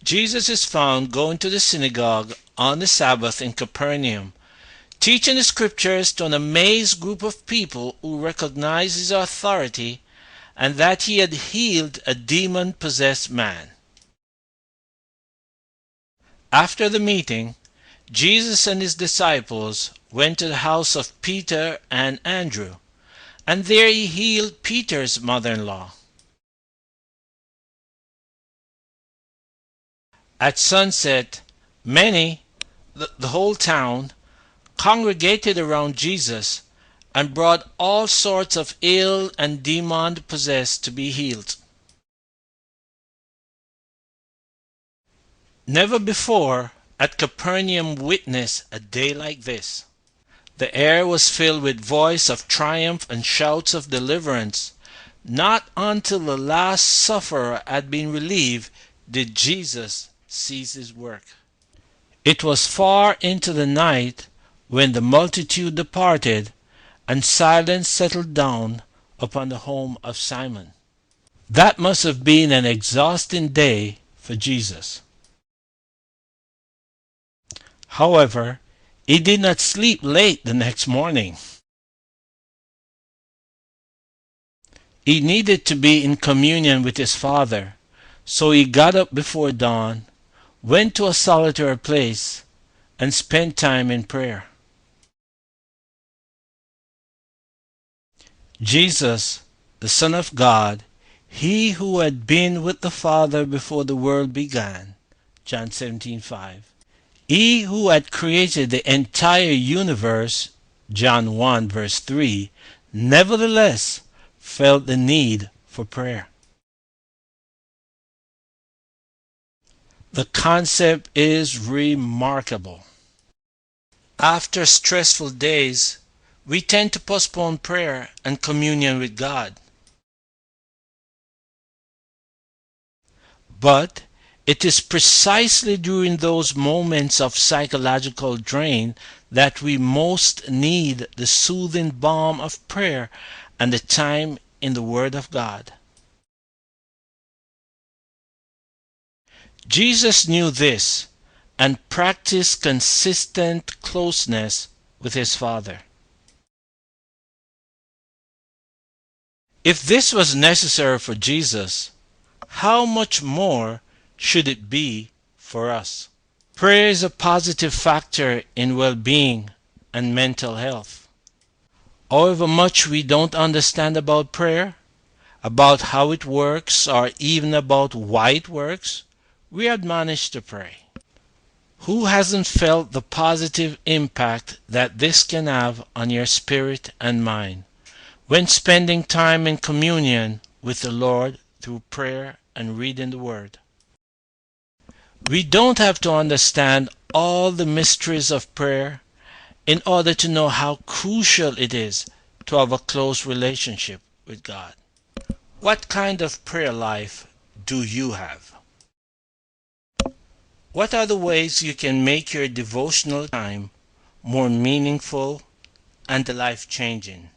Jesus is found going to the synagogue on the Sabbath in Capernaum, teaching the scriptures to an amazed group of people who recognized his authority and that he had healed a demon-possessed man. After the meeting, Jesus and his disciples went to the house of Peter and Andrew, and there he healed Peter's mother-in-law. At sunset, many, the whole town, congregated around Jesus and brought all sorts of ill and demon-possessed to be healed. Never before had Capernaum witnessed a day like this. The air was filled with voice of triumph and shouts of deliverance. Not until the last sufferer had been relieved did Jesus cease his work. It was far into the night when the multitude departed and silence settled down upon the home of Simon. That must have been an exhausting day for Jesus. However, he did not sleep late the next morning. He needed to be in communion with his Father, so he got up before dawn, went to a solitary place, and spent time in prayer. Jesus, the Son of God, he who had been with the Father before the world began, John 17:5. He who had created the entire universe, John 1 verse 3, nevertheless felt the need for prayer. The concept is remarkable. After stressful days, we tend to postpone prayer and communion with God. But it is precisely during those moments of psychological drain that we most need the soothing balm of prayer and the time in the Word of God. Jesus knew this and practiced consistent closeness with his Father. If this was necessary for Jesus, how much more should it be for us? Prayer is a positive factor in well-being and mental health. However much we don't understand about prayer, about how it works, or even about why it works, we are admonished to pray. Who hasn't felt the positive impact that this can have on your spirit and mind when spending time in communion with the Lord through prayer and reading the Word? We don't have to understand all the mysteries of prayer in order to know how crucial it is to have a close relationship with God. What kind of prayer life do you have? What are the ways you can make your devotional time more meaningful and life-changing?